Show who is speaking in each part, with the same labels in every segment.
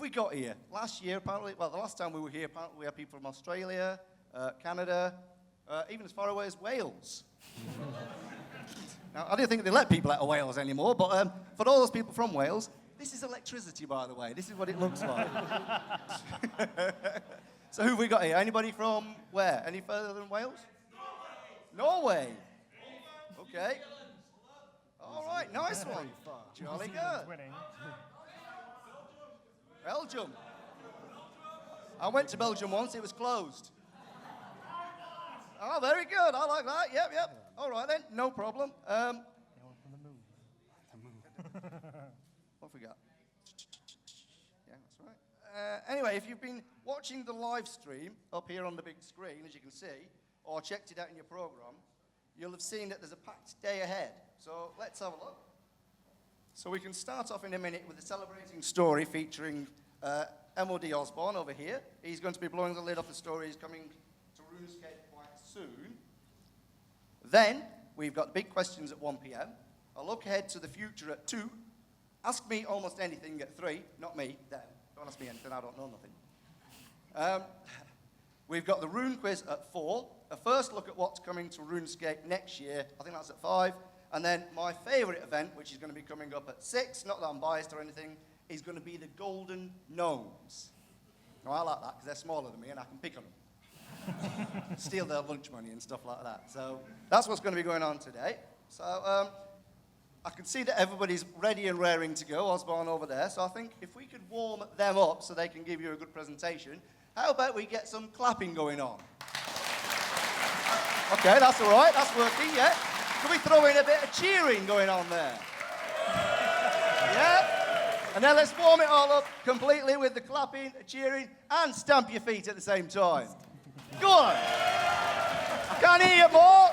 Speaker 1: we got here? Last year, apparently, well, the last time we were here, apparently we had people from Australia, Canada, even as far away as Wales. Now, I don't think they let people out of Wales anymore, but for all those people from Wales, this is electricity, by the way. This is what it looks like. So who have we got here? Anybody from where? Any further than Wales? Norway. Okay. All right, nice one. Jolly good. Belgium. I went to Belgium once, it was closed. Oh, very good, I like that, yep. All right then, no problem. What have we got? Yeah, that's right. Anyway, if you've been watching the live stream up here on the big screen, as you can see, or checked it out in your program, you'll have seen that there's a packed day ahead. So let's have a look. So we can start off in a minute with a celebrating story featuring MOD Osborne over here. He's going to be blowing the lid off the story. He's coming to RuneScape quite soon. Then we've got big questions at 1 p.m. A look ahead to the future at 2. Ask me almost anything at 3. Not me, them. Don't ask me anything, I don't know nothing. We've got the Rune Quiz at 4. A first look at what's coming to RuneScape next year. I think that's at 5. And then my favourite event, which is going to be coming up at 6, not that I'm biased or anything, is going to be the Golden Gnomes. Now, I like that because they're smaller than me and I can pick on them. Steal their lunch money and stuff like that. So that's what's going to be going on today. So I can see that everybody's ready and raring to go, Osborne over there. So I think if we could warm them up so they can give you a good presentation, how about we get some clapping going on? Okay, that's all right. That's working, yeah. Can we throw in a bit of cheering going on there? Yeah? And then let's warm it all up completely with the clapping, cheering, and stamp your feet at the same time. Go on. I can't hear you more.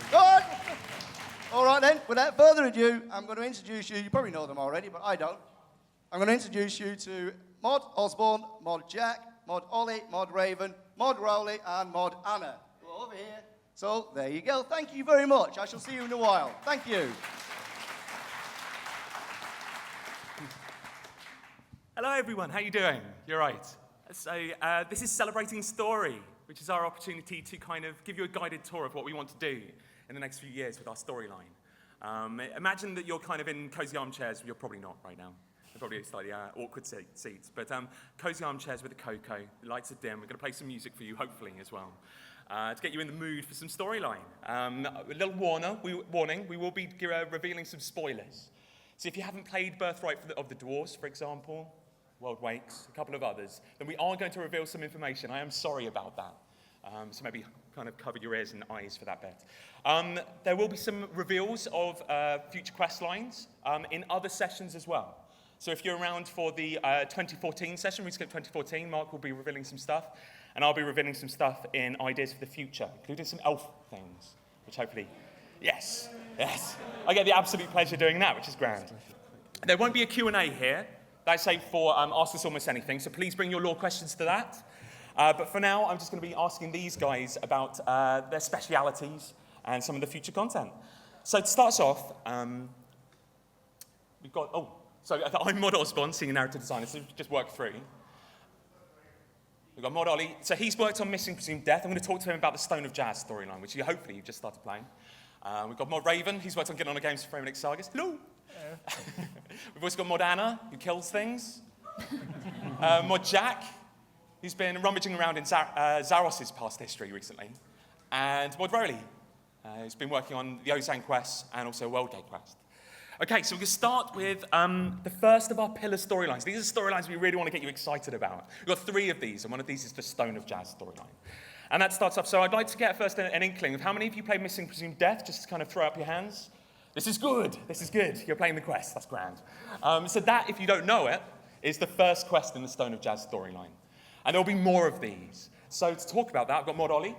Speaker 1: Go on. All right then, without further ado, I'm going to introduce you. You probably know them already, but I don't. I'm going to introduce you to Mod Osborne, Mod Jack, Mod Ollie, Mod Raven, Mod Rowley, and Mod Anna. Go over here. So, there you go. Thank you very much. I shall see you in a while. Thank you.
Speaker 2: Hello, everyone. How you doing? You're right. So, this is Celebrating Story, which is our opportunity to kind of give you a guided tour of what we want to do in the next few years with our storyline. Imagine that you're kind of in cozy armchairs. You're probably not right now. They're probably slightly awkward seats. But cozy armchairs with a cocoa. The lights are dim. We're going to play some music for you, hopefully, as well. To get you in the mood for some storyline. A little warning, we will be revealing some spoilers. So if you haven't played Birthright of the Dwarves, for example, World Wakes, a couple of others, then we are going to reveal some information. I am sorry about that. So maybe kind of cover your ears and eyes for that bit. There will be some reveals of future quest lines in other sessions as well. So if you're around for the 2014 session, RuneScape 2014, Mark will be revealing some stuff. And I'll be revealing some stuff in ideas for the future, including some elf things, which hopefully, yes. I get the absolute pleasure doing that, which is grand. There won't be a Q&A here. That's safe for Ask Us Almost Anything, so please bring your lore questions to that. But for now, I'm just going to be asking these guys about their specialities and some of the future content. So to start us off, we've got, I'm Mod Osborne, Senior Narrative Designer, so just work through. We've got Mod Ollie. So he's worked on Missing Presumed Death. I'm going to talk to him about the Stone of Jazz storyline, which hopefully you've just started playing. We've got Mod Raven. He's worked on Getting On a Games for Framing Sagas. Hello. We've also got Mod Anna, who kills things. Mod Jack, who's been rummaging around in Zaros' past history recently. And Mod Rowley, who's been working on the Ozan quest and also World Gate quest. Okay, so we're going to start with the first of our pillar storylines. These are storylines we really want to get you excited about. We've got 3 of these, and one of these is the Stone of Jazz storyline. And that starts off, so I'd like to get first an inkling of how many of you played Missing Presumed Death, just to kind of throw up your hands. This is good. You're playing the quest. That's grand. So that, if you don't know it, is the first quest in the Stone of Jazz storyline. And there'll be more of these. So to talk about that, I've got Mod Ollie.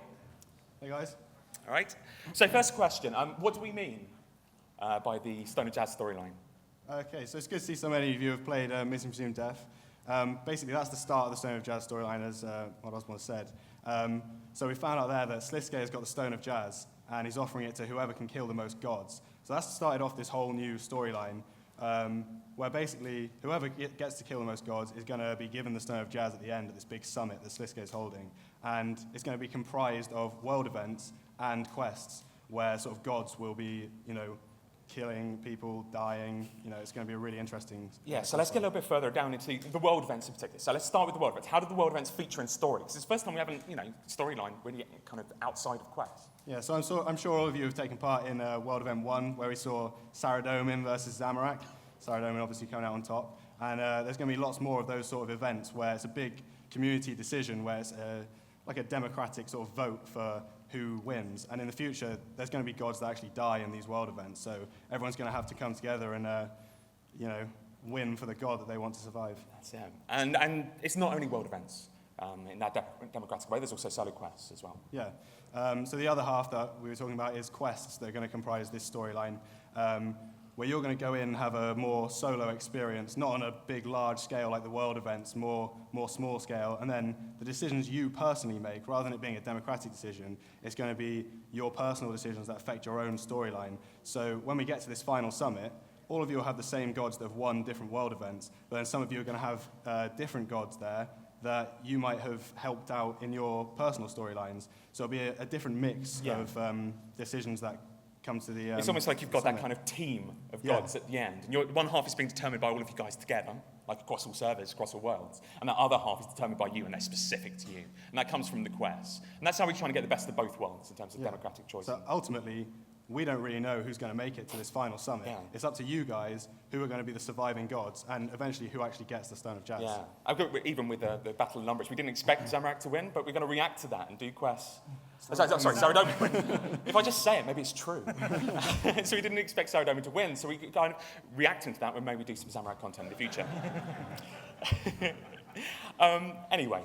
Speaker 3: Hey, guys.
Speaker 2: All right. So first question, what do we mean by the Stone of Jazz storyline?
Speaker 3: Okay, so it's good to see so many of you have played Missing Presumed Death. Basically, that's the start of the Stone of Jazz storyline, as Mod Osborne said. So we found out there that Sliske has got the Stone of Jazz, and he's offering it to whoever can kill the most gods. So that's started off this whole new storyline, where basically whoever gets to kill the most gods is going to be given the Stone of Jazz at the end at this big summit that Sliske is holding. And it's going to be comprised of world events and quests where sort of gods will be, killing people, dying. It's going to be a really interesting...
Speaker 2: Yeah, so let's get a little bit further down into the world events in particular. So let's start with the world events. How do the world events feature in story? Because it's the first time we have a storyline really kind of outside of quests.
Speaker 3: Yeah, so I'm sure all of you have taken part in World Event 1, where we saw Saradomin versus Zamorak. Saradomin obviously coming out on top. And there's going to be lots more of those sort of events where it's a big community decision, where it's like a democratic sort of vote for who wins. And in the future, there's going to be gods that actually die in these world events. So everyone's going to have to come together and, win for the god that they want to survive.
Speaker 2: That's it. And it's not only world events in that democratic way. There's also solo quests as well.
Speaker 3: Yeah. So the other half that we were talking about is quests that are going to comprise this storyline, where you're going to go in and have a more solo experience, not on a big, large scale like the world events, more small scale. And then the decisions you personally make, rather than it being a democratic decision, it's going to be your personal decisions that affect your own storyline. So when we get to this final summit, all of you will have the same gods that have won different world events, but then some of you are going to have different gods there that you might have helped out in your personal storylines. So it'll be a different mix of decisions that come to the...
Speaker 2: it's almost like you've got that kind of team of gods at the end. And one half is being determined by all of you guys together, like across all servers, across all worlds. And the other half is determined by you, and they're specific to you. And that comes from the quests. And that's how we're trying to get the best of both worlds in terms of democratic choice.
Speaker 3: So ultimately, we don't really know who's going to make it to this final summit.
Speaker 2: Yeah.
Speaker 3: It's up to you guys who are going to be the surviving gods, and eventually who actually gets the Stone of Jazz.
Speaker 2: Yeah, even with the Battle of Lumbridge, we didn't expect Zamorak to win, but we're going to react to that and do quests. Sorry, Saradomin. If I just say it, maybe it's true. So we didn't expect Saradomin to win, so we kind of reacting to that when maybe we do some Zamorak content in the future. Anyway.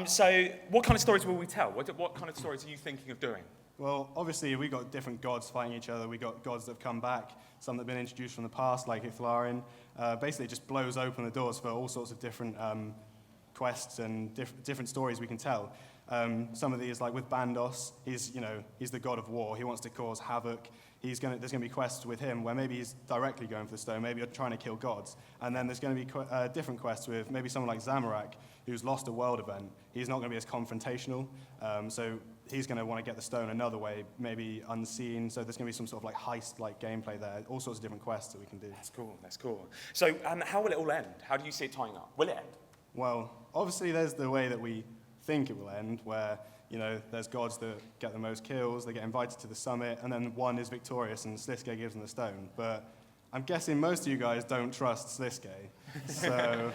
Speaker 2: So what kind of stories will we tell? What kind of stories are you thinking of doing?
Speaker 3: Well, obviously, we got different gods fighting each other. We got gods that have come back, some that have been introduced from the past, like Ithalarin. Basically, it just blows open the doors for all sorts of different quests and different stories we can tell. Some of these, like with Bandos, he's the god of war. He wants to cause havoc. There's going to be quests with him where maybe he's directly going for the stone. Maybe you're trying to kill gods. And then there's going to be different quests with maybe someone like Zamorak, who's lost a world event. He's not going to be as confrontational. So he's going to want to get the stone another way, maybe unseen. So there's going to be some sort of like heist-like gameplay there. All sorts of different quests that we can do.
Speaker 2: That's cool. So how will it all end? How do you see it tying up? Will it end?
Speaker 3: Well, obviously there's the way that we think it will end, where there's gods that get the most kills, they get invited to the summit, and then one is victorious and Sliske gives them the stone. But I'm guessing most of you guys don't trust Sliske, so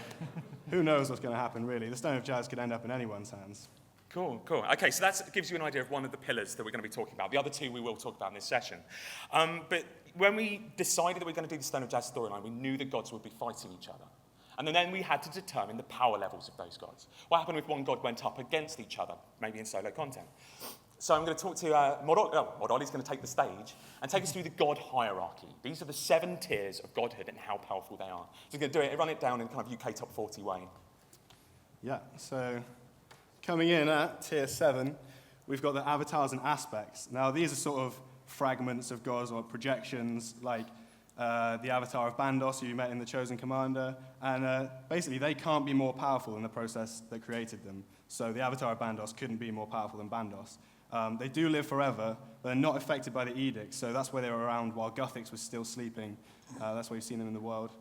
Speaker 3: who knows what's going to happen, really. The Stone of Jazz could end up in anyone's hands.
Speaker 2: Cool. Okay, so that gives you an idea of one of the pillars that we're going to be talking about. The other two we will talk about in this session. But when we decided that we were going to do the Stone of Jazz storyline, we knew the gods would be fighting each other. And then we had to determine the power levels of those gods. What happened if one god went up against each other, maybe in solo content? So I'm going to talk to Modoli's going to take the stage and take us through the god hierarchy. These are the 7 tiers of godhood and how powerful they are. So we're going to run it down in kind of UK top 40 way.
Speaker 3: Yeah, so coming in at tier 7, we've got the avatars and aspects. Now, these are sort of fragments of gods or projections, like the avatar of Bandos, who you met in the Chosen Commander, and basically they can't be more powerful than the process that created them. So the avatar of Bandos couldn't be more powerful than Bandos. They do live forever, but they're not affected by the edict, so that's why they were around while Guthix was still sleeping. That's why you've seen them in the world.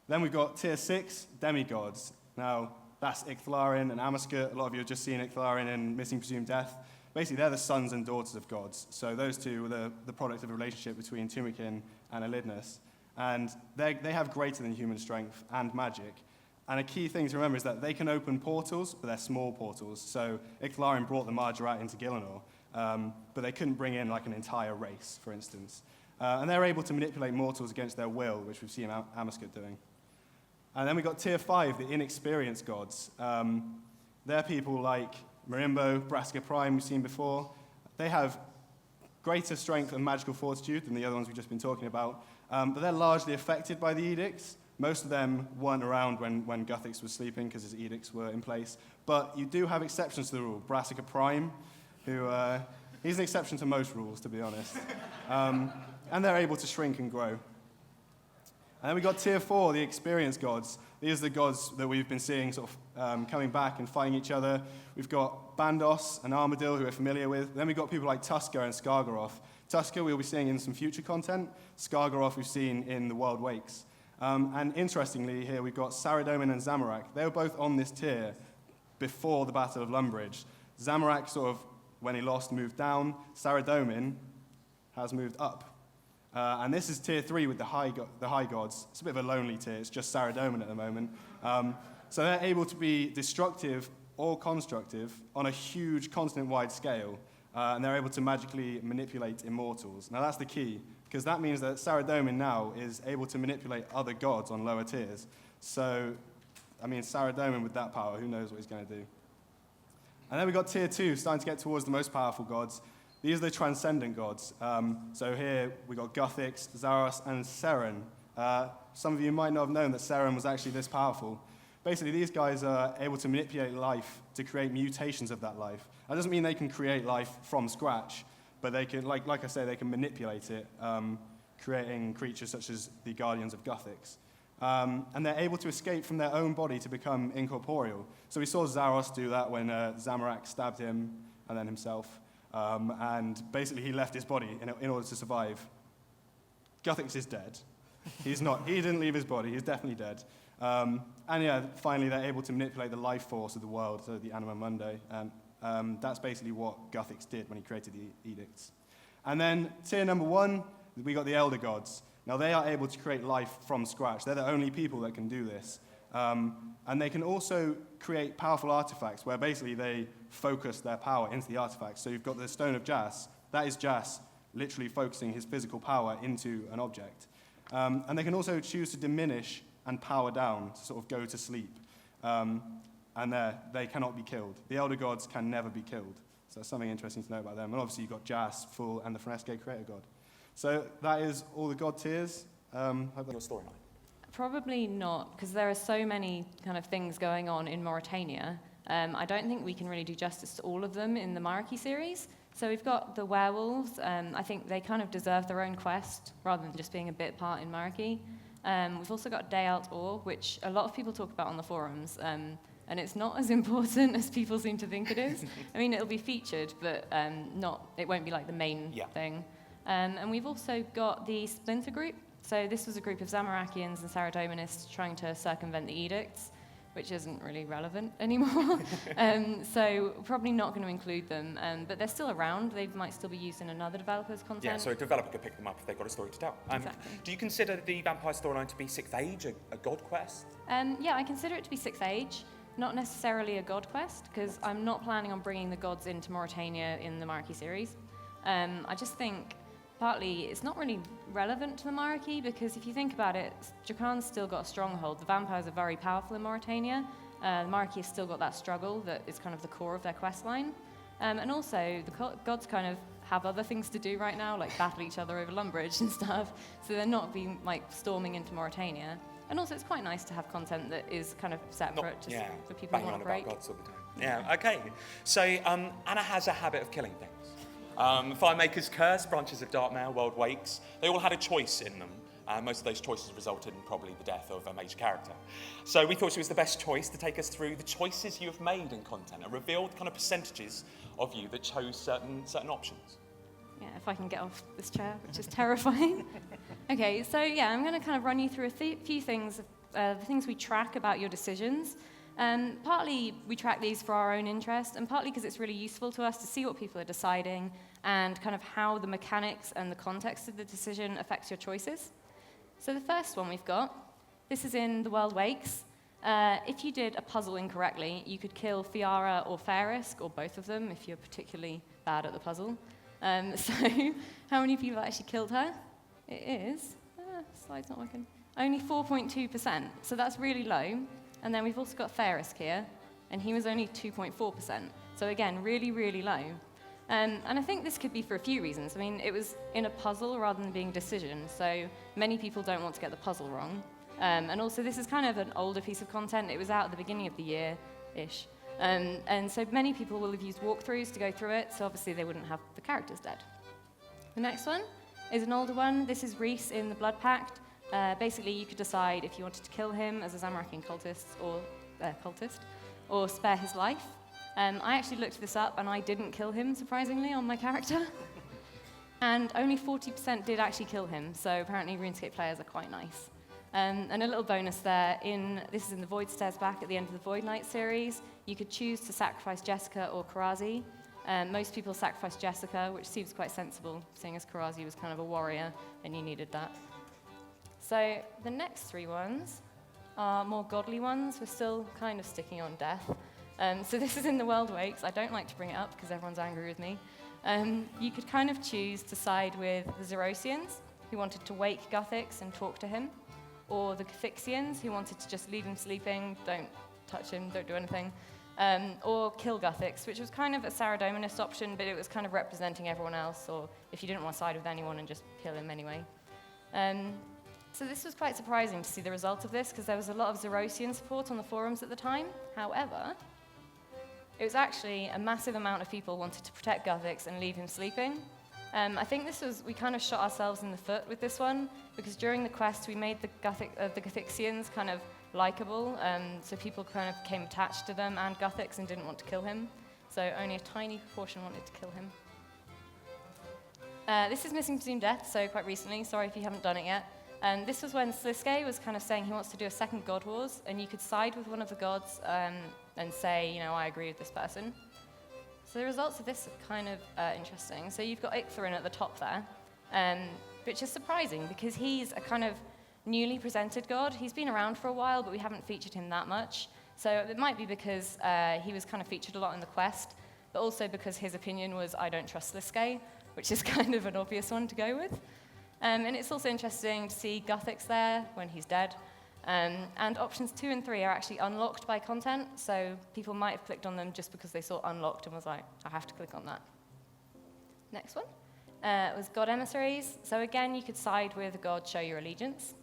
Speaker 3: Then we've got tier 6, demigods. Now, that's Ithalarin and Amaskut. A lot of you have just seen Ithalarin in Missing Presumed Death. Basically, they're the sons and daughters of gods. So those two were the product of a relationship between Tumikin and Elidnus. And they have greater than human strength and magic. And a key thing to remember is that they can open portals, but they're small portals. So Ithalarin brought the Margarat into Gielinor, but they couldn't bring in like an entire race, for instance. And they're able to manipulate mortals against their will, which we've seen Amaskut doing. And then we've got tier 5, the inexperienced gods. They're people like Marimbo, Brassica Prime, we've seen before. They have greater strength and magical fortitude than the other ones we've just been talking about, but they're largely affected by the edicts. Most of them weren't around when Guthix was sleeping because his edicts were in place. But you do have exceptions to the rule. Brassica Prime, who he's an exception to most rules, to be honest. And they're able to shrink and grow. And then we got tier 4, the experience gods. These are the gods that we've been seeing sort of coming back and fighting each other. We've got Bandos and Armadil, who we're familiar with. Then we've got people like Tusker and Skargaroth. Tusker we'll be seeing in some future content. Skargaroth we've seen in the World Wakes. And interestingly here we've got Saradomin and Zamorak. They were both on this tier before the Battle of Lumbridge. Zamorak sort of, when he lost, moved down. Saradomin has moved up. And this is tier 3 with the high gods. It's a bit of a lonely tier. It's just Saradomin at the moment. So they're able to be destructive or constructive on a huge continent-wide scale. And they're able to magically manipulate immortals. Now that's the key, because that means that Saradomin now is able to manipulate other gods on lower tiers. So, I mean, Saradomin with that power, who knows what he's going to do. And then we've got tier 2, starting to get towards the most powerful gods. These are the transcendent gods. So here we've got Guthix, Zaros, and Seren. Some of you might not have known that Seren was actually this powerful. Basically, these guys are able to manipulate life to create mutations of that life. That doesn't mean they can create life from scratch, but they can, like I say, they can manipulate it, creating creatures such as the Guardians of Guthix. And they're able to escape from their own body to become incorporeal. So we saw Zaros do that when Zamorak stabbed him and then himself. And basically he left his body in order to survive. Guthix is dead. He didn't leave his body, he's definitely dead. And yeah, finally they're able to manipulate the life force of the world, so the Anima Mundi. That's basically what Guthix did when he created the edicts. And then tier number 1, we got the Elder Gods. Now they are able to create life from scratch. They're the only people that can do this. And they can also create powerful artifacts where basically they focus their power into the artifacts. So you've got the Stone of Jas. That is Jas literally focusing his physical power into an object. And they can also choose to diminish and power down, to sort of go to sleep. And they cannot be killed. The Elder Gods can never be killed. So that's something interesting to know about them. And obviously you've got Jas, Full, and the RuneScape Creator God. So that is all the god tiers.
Speaker 2: Your storyline.
Speaker 4: Probably not, because there are so many kind of things going on in Mauritania. I don't think we can really do justice to all of them in the Marquees series. So we've got the werewolves. I think they kind of deserve their own quest, rather than just being a bit part in Marquee. We've also got Dayalt Or, which a lot of people talk about on the forums. And it's not as important as people seem to think it is. I mean, it'll be featured, but it won't be like the main thing. And we've also got the Splinter Group. So this was a group of Zamorakians and Saradominists trying to circumvent the edicts, which isn't really relevant anymore. So probably not going to include them, but they're still around. They might still be used in another developer's content.
Speaker 2: Yeah, so a developer could pick them up if they've got a story to tell.
Speaker 4: Exactly.
Speaker 2: Do you consider the vampire storyline to be 6th Age, a god quest?
Speaker 4: Yeah, I consider it to be 6th Age. Not necessarily a god quest, because I'm not planning on bringing the gods into Mauritania in the Marquee series. I just think partly it's not really relevant to the Marquee, because if you think about it, Jakan's still got a stronghold. The vampires are very powerful in Mauritania. The Marquee has still got that struggle that is kind of the core of their quest line. And also, the gods kind of have other things to do right now, like battle each other over Lumbridge and stuff, so they're not being like storming into Mauritania. And also, it's quite nice to have content that is kind of separate, for people who want to break.
Speaker 2: Gods all the time. Yeah, okay. So Anna has a habit of killing things. Firemaker's Curse, Branches of Darkmare, World Wakes, they all had a choice in them. Most of those choices resulted in probably the death of a major character. So we thought she was the best choice to take us through the choices you have made in content and revealed kind of percentages of you that chose certain options.
Speaker 4: Yeah, if I can get off this chair, which is terrifying. Okay, so yeah, I'm going to kind of run you through a few things, the things we track about your decisions. Partly we track these for our own interest, and partly because it's really useful to us to see what people are deciding and kind of how the mechanics and the context of the decision affects your choices. So the first one we've got, this is in the World Wakes. If you did a puzzle incorrectly, you could kill Fiara or Farisk, or both of them if you're particularly bad at the puzzle. So how many people actually killed her? It is, slide's not working, only 4.2%, so that's really low. And then we've also got Farisk here, and he was only 2.4%. So again, really, really low. And I think this could be for a few reasons. I mean, it was in a puzzle rather than being a decision, so many people don't want to get the puzzle wrong. And also, this is kind of an older piece of content. It was out at the beginning of the year-ish. And so many people will have used walkthroughs to go through it, so obviously they wouldn't have the characters dead. The next one is an older one. This is Reese in the Blood Pact. Basically, you could decide if you wanted to kill him as a Zamorakian cultist or spare his life. I actually looked this up, and I didn't kill him, surprisingly, on my character. And only 40% did actually kill him, so apparently RuneScape players are quite nice. And a little bonus there, this is in the Void Stairs back at the end of the Void Knight series. You could choose to sacrifice Jessica or Karazi. Most people sacrifice Jessica, which seems quite sensible, seeing as Karazi was kind of a warrior, and you needed that. So the next 3 ones are more godly ones. We're still kind of sticking on death. So this is in the World Wakes. I don't like to bring it up because everyone's angry with me. You could kind of choose to side with the Zerosians, who wanted to wake Guthix and talk to him, or the Gothixians, who wanted to just leave him sleeping, don't touch him, don't do anything, or kill Guthix, which was kind of a Saradominist option, but it was kind of representing everyone else, or if you didn't want to side with anyone and just kill him anyway. So this was quite surprising to see the result of this, because there was a lot of Zerosian support on the forums at the time. However, it was actually a massive amount of people wanted to protect Guthix and leave him sleeping. I think we kind of shot ourselves in the foot with this one, because during the quest we made the Gothixians kind of likable, so people kind of became attached to them and Guthix and didn't want to kill him. So only a tiny proportion wanted to kill him. This is Missing Presumed Death, so quite recently, sorry if you haven't done it yet. This was when Sliske was kind of saying he wants to do a second God Wars, and you could side with one of the gods and say, I agree with this person. So the results of this are kind of interesting. So you've got Ichtharin at the top there, which is surprising because he's a kind of newly presented god. He's been around for a while, but we haven't featured him that much. So it might be because he was kind of featured a lot in the quest, but also because his opinion was, I don't trust Sliske, which is kind of an obvious one to go with. And it's also interesting to see Guthix there when he's dead. And options 2 and 3 are actually unlocked by content, so people might have clicked on them just because they saw unlocked and was like, I have to click on that. Next one was God Emissaries. So again, you could side with a god, show your allegiance.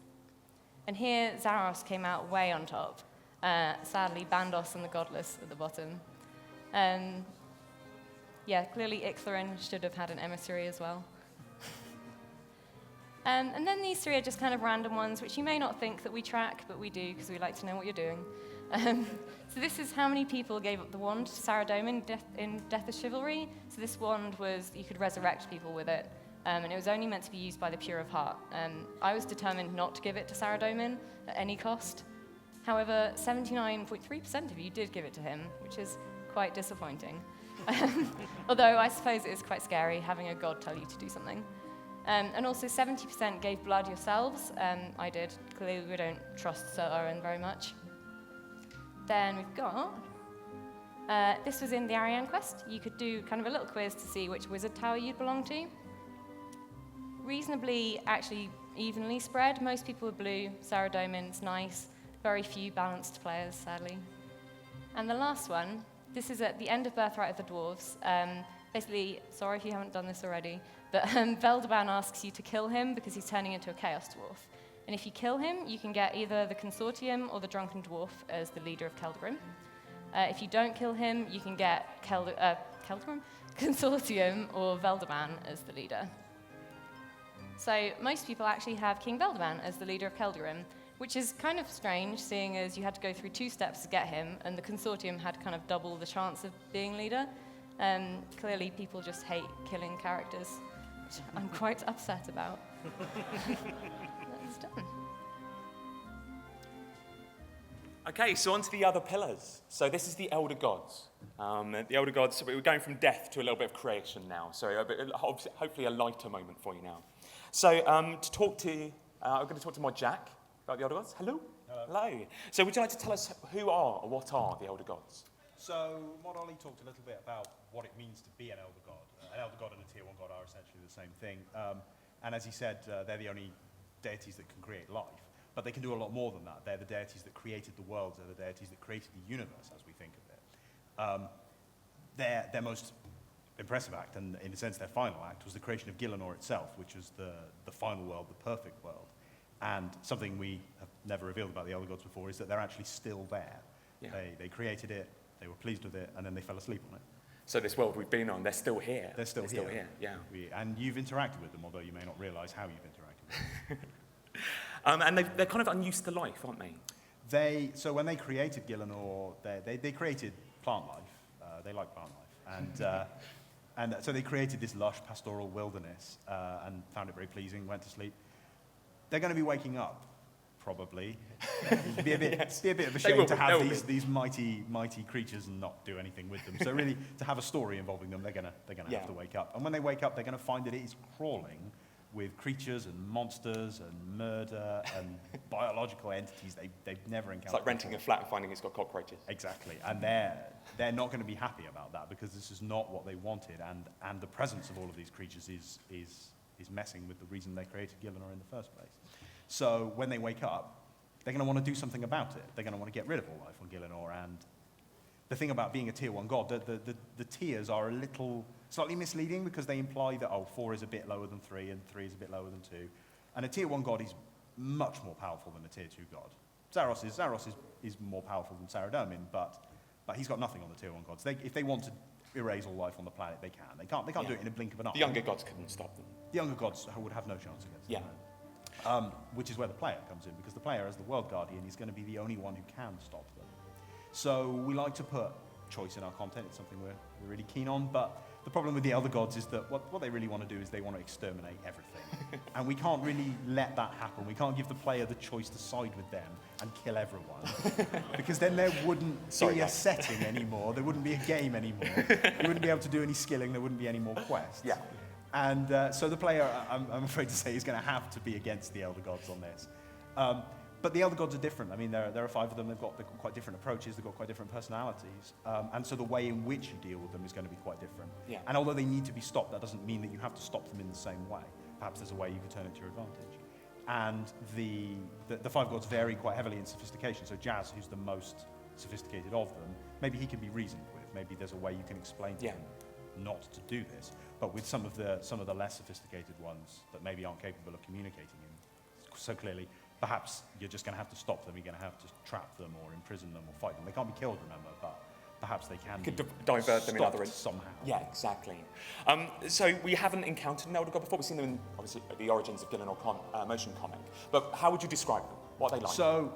Speaker 4: And here, Zaros came out way on top. Sadly, Bandos and the Godless at the bottom. Yeah, clearly Ichtharin should have had an emissary as well. And then these 3 are just kind of random ones, which you may not think that we track, but we do, because we like to know what you're doing. So this is how many people gave up the wand to Saradomin in Death of Chivalry. So this wand was, you could resurrect people with it, and it was only meant to be used by the pure of heart. I was determined not to give it to Saradomin at any cost. However, 79.3% of you did give it to him, which is quite disappointing. Although I suppose it is quite scary having a god tell you to do something. And also 70% gave blood yourselves. I did. Clearly we don't trust Sir Owen very much. Then we've got, this was in the Ariane quest. You could do kind of a little quiz to see which wizard tower you'd belong to. Reasonably, actually, evenly spread. Most people were blue. Saradomin's nice. Very few balanced players, sadly. And the last one, this is at the end of Birthright of the Dwarves. Basically, sorry if you haven't done this already, but Veldaban asks you to kill him because he's turning into a Chaos Dwarf. And if you kill him, you can get either the Consortium or the Drunken Dwarf as the leader of Keldrim. If you don't kill him, you can get Keldrim, Consortium, or Veldaban as the leader. So most people actually have King Veldaban as the leader of Keldrim, which is kind of strange, seeing as you had to go through 2 steps to get him, and the Consortium had kind of double the chance of being leader. Clearly, people just hate killing characters, which I'm quite upset about. That's done.
Speaker 2: Okay, so on to the other pillars. So this is the Elder Gods. The Elder Gods, we're going from death to a little bit of creation now, so hopefully a lighter moment for you now. So I'm going to talk to my Jack about the Elder Gods. Hello. Hello. So would you like to tell us who are or what are the Elder Gods?
Speaker 5: So Mod Ollie talked a little bit about what it means to be an Elder God. An Elder God and a Tier 1 God are essentially the same thing. And as he said, they're the only deities that can create life. But they can do a lot more than that. They're the deities that created the world. They're the deities that created the universe as we think of it. Their most impressive act, and in a sense their final act, was the creation of Gielinor itself, which was the final world, the perfect world. And something we have never revealed about the Elder Gods before is that they're actually still there. Yeah. They created it, they were pleased with it, and then they fell asleep on it.
Speaker 2: So this world we've been on, they're still here.
Speaker 5: They're still here,
Speaker 2: yeah.
Speaker 5: And you've interacted with them, although you may not realize how you've interacted with them.
Speaker 2: And they're kind of unused to life, aren't they?
Speaker 5: So when they created Gielinor, they created plant life. They like plant life. And so they created this lush pastoral wilderness and found it very pleasing, went to sleep. They're going to be waking up, probably. It'd be a bit of a shame to have these mighty creatures and not do anything with them. So really, to have a story involving them, they're going to have to wake up. And when they wake up, they're going to find that it is crawling with creatures and monsters and murder and biological entities they've never encountered.
Speaker 2: It's like renting a flat and finding it's got cockroaches.
Speaker 5: Exactly, and they're not going to be happy about that because this is not what they wanted, and the presence of all of these creatures is messing with the reason they created Gielinor in the first place. So when they wake up, they're going to want to do something about it. They're going to want to get rid of all life on Gielinor, and the thing about being a tier 1 god, the tiers are a little slightly misleading because they imply that 4 is a bit lower than 3 and 3 is a bit lower than 2. And a tier 1 god is much more powerful than a tier 2 god. Zaros is more powerful than Saradomin, but he's got nothing on the tier 1 gods. If they want to erase all life on the planet, they can. They can't do it in a blink of an eye.
Speaker 2: The younger gods couldn't stop them.
Speaker 5: The younger gods would have no chance against them. Which is where the player comes in, because the player, as the world guardian, is going to be the only one who can stop them. So we like to put choice in our content. It's something we're really keen on, but the problem with the Elder Gods is that what they really want to do is they want to exterminate everything. And we can't really let that happen. We can't give the player the choice to side with them and kill everyone. Because then there wouldn't be a setting anymore. There wouldn't be a game anymore. You wouldn't be able to do any skilling. There wouldn't be any more quests.
Speaker 2: Yeah.
Speaker 5: And so the player, I'm afraid to say, is going to have to be against the Elder Gods on this. But the Elder Gods are different. I mean, there are 5 of them. They've got quite different approaches. They've got quite different personalities. And so the way in which you deal with them is going to be quite different.
Speaker 2: Yeah.
Speaker 5: And although they need to be stopped, that doesn't mean that you have to stop them in the same way. Perhaps there's a way you can turn it to your advantage. And the 5 gods vary quite heavily in sophistication. So Jazz, who's the most sophisticated of them, maybe he can be reasoned with. Maybe there's a way you can explain to him not to do this. But with some of the less sophisticated ones that maybe aren't capable of communicating so clearly, perhaps you're just going to have to stop them. You're going to have to trap them or imprison them or fight them. They can't be killed, remember, but perhaps they can be
Speaker 2: divert them in other ways
Speaker 5: somehow.
Speaker 2: Yeah, exactly. So we haven't encountered an Elder God before. We've seen them in, obviously, the Origins of Gielinor motion comic. But how would you describe them? What are they like?
Speaker 5: So,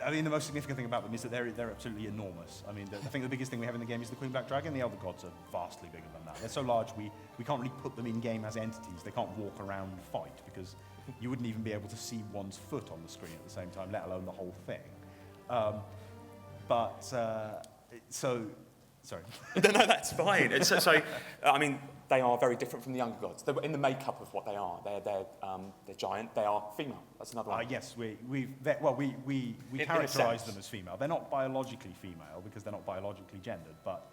Speaker 5: I mean, the most significant thing about them is that they're absolutely enormous. I mean, I think the biggest thing we have in the game is the Queen Black Dragon. The Elder Gods are vastly bigger than that. They're so large, we can't really put them in game as entities. They can't walk around and fight because you wouldn't even be able to see one's foot on the screen at the same time, let alone the whole thing. Sorry.
Speaker 2: No, that's fine. I mean, they are very different from the younger gods. They're in the makeup of what they are. They're giant. They are female. That's another one.
Speaker 5: Yes, we characterise them as female. They're not biologically female because they're not biologically gendered, but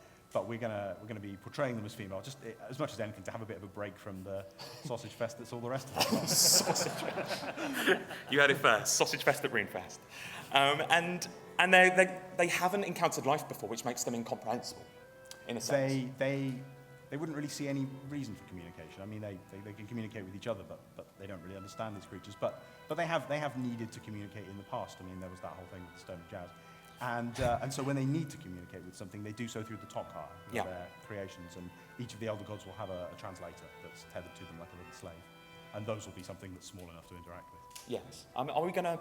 Speaker 5: we're gonna be portraying them as female, just as much as anything to have a bit of a break from the sausage fest that's all the rest of it.
Speaker 2: Sausage fest. You heard it first. Sausage fest at RuneFest. And they haven't encountered life before, which makes them incomprehensible, in a sense.
Speaker 5: They wouldn't really see any reason for communication. I mean, they can communicate with each other, but they don't really understand these creatures. But they have needed to communicate in the past. I mean, there was that whole thing with the Stone of Jazz. And so when they need to communicate with something, they do so through the top card of their creations. And each of the Elder Gods will have a translator that's tethered to them like a little slave. And those will be something that's small enough to interact with.
Speaker 2: Yes. Are we going to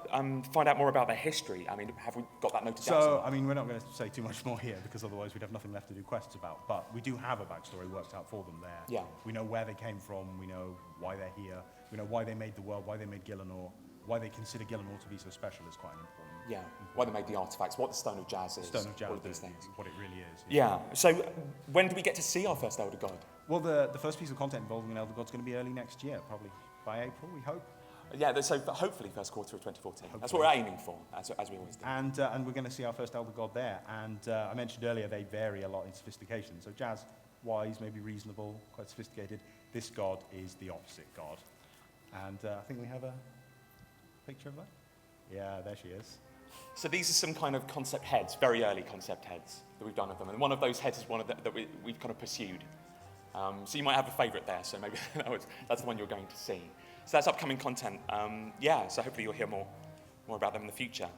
Speaker 2: find out more about their history? I mean, have we got that noted down?
Speaker 5: So, I mean, we're not going to say too much more here because otherwise we'd have nothing left to do quests about. But we do have a backstory worked out for them there.
Speaker 2: Yeah.
Speaker 5: We know where they came from. We know why they're here. We know why they made the world, why they made Gielinor, why they consider Gielinor to be so special is quite important.
Speaker 2: Yeah. Why they made the artifacts, what the Stone of Jazz is.
Speaker 5: Stone of Jazz,
Speaker 2: all of these things.
Speaker 5: What it really is.
Speaker 2: Yeah. So when do we get to see our first Elder God?
Speaker 5: Well, the first piece of content involving an Elder God is going to be early next year, probably by April, we hope.
Speaker 2: Yeah, so hopefully first quarter of 2014. Hopefully. That's what we're aiming for, as we always do.
Speaker 5: And we're going to see our first Elder God there. And I mentioned earlier they vary a lot in sophistication. So Jazz, wise, maybe reasonable, quite sophisticated. This god is the opposite god. And I think we have a picture of that. Yeah, there she is.
Speaker 2: So these are some kind of concept heads, very early concept heads that we've done of them. And one of those heads is one of that we've kind of pursued. So you might have a favourite there, so maybe that's the one you're going to see. So that's upcoming content. So hopefully you'll hear more about them in the future.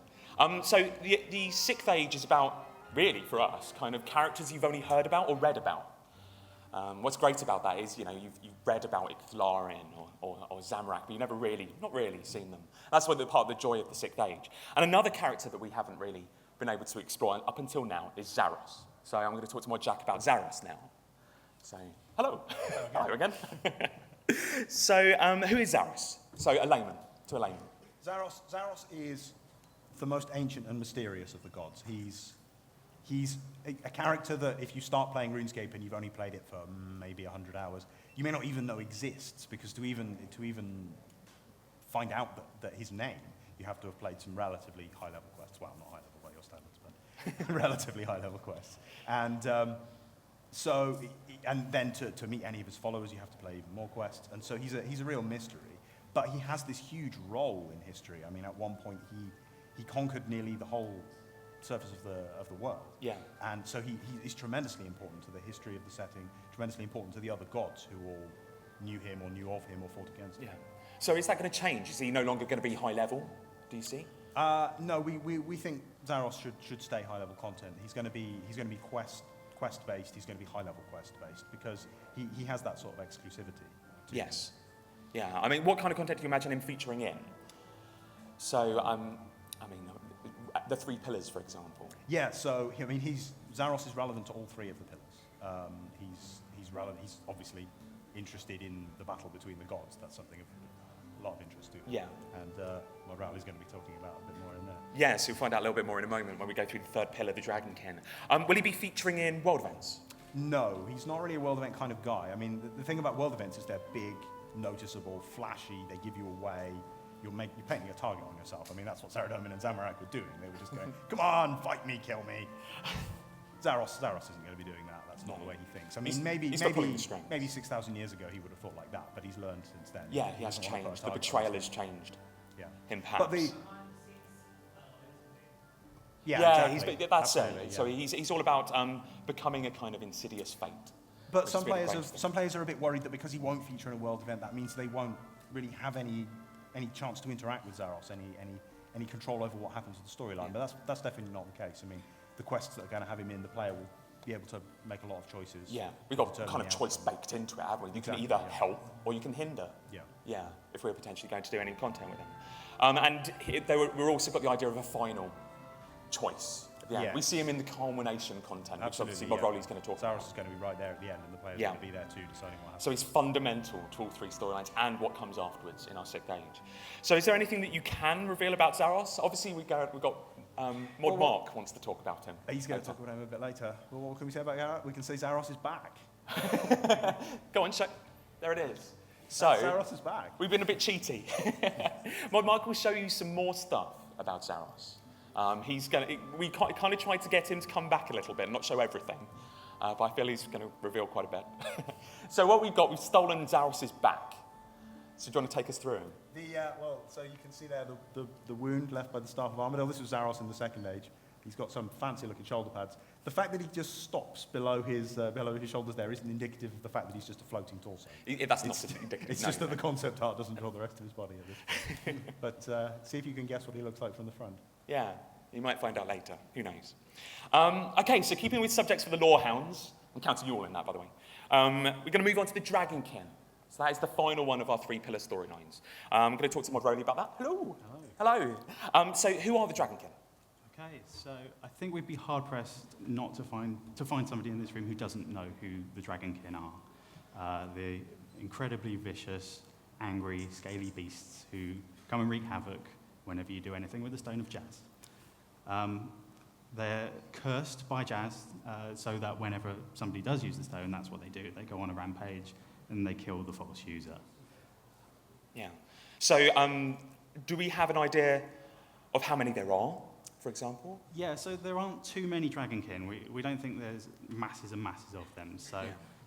Speaker 2: So the Sixth Age is about, really for us, kind of characters you've only heard about or read about. What's great about that is, you've read about Icthalarin or Zamorak, but you've never really, not really seen them. That's what the part of the joy of the Sixth Age. And another character that we haven't really been able to explore up until now is Zaros. So I'm going to talk to my Jack about Zaros now. So, hello. Hello again. So, who is Zaros? So, a layman.
Speaker 5: Zaros is the most ancient and mysterious of the gods. He's a character that if you start playing RuneScape and you've only played it for maybe 100 hours, you may not even know exists, because to even find out that his name, you have to have played some relatively high-level quests. Well, not high-level by your standards, but relatively high-level quests. And then to meet any of his followers, you have to play even more quests. And so he's a real mystery. But he has this huge role in history. I mean, at one point, he conquered nearly the whole surface of the world.
Speaker 2: Yeah.
Speaker 5: And so he is tremendously important to the history of the setting, tremendously important to the other gods who all knew him or knew of him or fought against him.
Speaker 2: Yeah. So is that going to change? Is he no longer going to be high level, do you see?
Speaker 5: No, we think Zaros should stay high level content. He's going to be quest based. He's going to be high level quest based, because he has that sort of exclusivity.
Speaker 2: Yes. Yeah. I mean, what kind of content do you imagine him featuring in? So, the 3 pillars, for example.
Speaker 5: Yeah. So I mean, Zaros is relevant to all 3 of the pillars. He's relevant. He's obviously interested in the battle between the gods. That's something of a lot of interest to him.
Speaker 2: Yeah.
Speaker 5: And my Raoul is going to be talking about a bit more in there.
Speaker 2: Yes, you'll find out a little bit more in a moment when we go through the 3rd pillar, the Dragonkin. Will he be featuring in world events?
Speaker 5: No, he's not really a world event kind of guy. I mean, the thing about world events is they're big, noticeable, flashy. They give you away. You're painting a target on yourself. I mean, that's what Saradomin and Zamorak were doing. They were just going, "Come on, fight me, kill me." Zaros isn't going to be doing that. That's not the way he thinks. I mean, maybe 6,000 years ago he would have thought like that, but he's learned since then.
Speaker 2: Yeah, he has changed. The betrayal has changed.
Speaker 5: Yeah.
Speaker 2: Him perhaps.
Speaker 5: But
Speaker 2: exactly. That's
Speaker 5: Absolutely,
Speaker 2: it. So he's all about becoming a kind of insidious fate.
Speaker 5: But some players are a bit worried that because he won't feature in a world event, that means they won't really have any chance to interact with Zaros, any control over what happens with the storyline.
Speaker 2: Yeah.
Speaker 5: But that's definitely not the case. I mean, the quests that are going to have him in, the player will be able to make a lot of choices.
Speaker 2: Yeah, we've got kind of choice baked into it, haven't we? You can either help or you can hinder.
Speaker 5: Yeah.
Speaker 2: Yeah, if we're potentially going to do any content with him. We've also got the idea of a final choice. Yeah,
Speaker 5: Yes.
Speaker 2: we see him in the culmination content, which obviously
Speaker 5: Absolutely,
Speaker 2: Bob Rowley's going to talk about.
Speaker 5: Zaros is going to be right there at the end, and the player's going to be there too, deciding what happens.
Speaker 2: So he's fundamental to all 3 storylines and what comes afterwards in our 6th Age. So is there anything that you can reveal about Zaros? Obviously, we've got Mod Mark wants to talk about him.
Speaker 5: He's going to talk about him a bit later. Well, what can we say about Zaros? We can say Zaros is back.
Speaker 2: Go on, show. There it is. So
Speaker 5: Zaros is back.
Speaker 2: We've been a bit cheaty. Mod Mark will show you some more stuff about Zaros. We kind of tried to get him to come back a little bit and not show everything, but I feel he's going to reveal quite a bit. So what we've stolen Zaros' back. So do you want to take us through him?
Speaker 5: So you can see there the wound left by the Staff of Armadale. This was Zaros in the 2nd Age. He's got some fancy-looking shoulder pads. The fact that he just stops below his shoulders there isn't indicative of the fact that he's just a floating torso.
Speaker 2: That's not indicative.
Speaker 5: It's just that the concept art doesn't draw the rest of his body at this point. But see if you can guess what he looks like from the front.
Speaker 2: Yeah, you might find out later. Who knows? Okay, so keeping with subjects for the Lorehounds, I'm counting you all in that, by the way. We're going to move on to the Dragonkin. So that is the final one of our 3 pillar storylines. I'm going to talk to Mod Rowley about that. Hello. Hello. So who are the Dragonkin?
Speaker 6: Okay, so I think we'd be hard-pressed not to find somebody in this room who doesn't know who the Dragonkin are. The incredibly vicious, angry, scaly beasts who come and wreak havoc whenever you do anything with the Stone of Jazz. They're cursed by Jazz, so that whenever somebody does use the stone, that's what they do. They go on a rampage and they kill the false user.
Speaker 2: Yeah. So do we have an idea of how many there are, for example?
Speaker 6: Yeah, so there aren't too many Dragonkin. We don't think there's masses and masses of them. So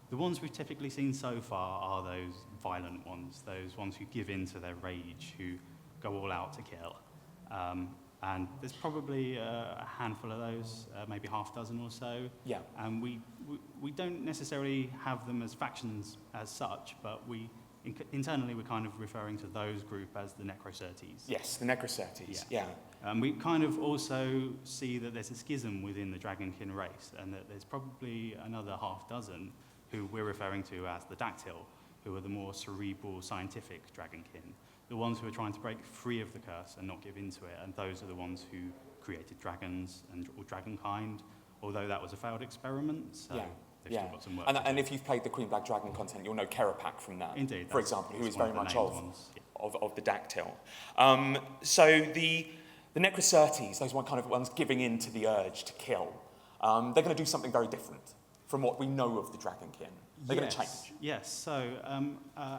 Speaker 6: the ones we've typically seen so far are those violent ones, those ones who give in to their rage, who go all out to kill. And there's probably a handful of those, maybe half dozen or so.
Speaker 2: Yeah.
Speaker 6: And we don't necessarily have them as factions as such, but internally we're kind of referring to those group as the Necrocertes.
Speaker 2: Yes, the Necrocertes, yeah.
Speaker 6: We kind of also see that there's a schism within the Dragonkin race, and that there's probably another half dozen who we're referring to as the dactyl, who are the more cerebral, scientific dragonkin, the ones who are trying to break free of the curse and not give into it, and those are the ones who created dragons or dragonkind, although that was a failed experiment, so they've still got some work to do.
Speaker 2: And if you've played the Queen Black Dragon content, you'll know Kerapak from that,
Speaker 6: Indeed,
Speaker 2: for example, who is very much of the dactyl. So the Necrocertes, those kind of ones giving in to the urge to kill, they're going to do something very different from what we know of the dragonkin. They're going to change.
Speaker 6: Yes, so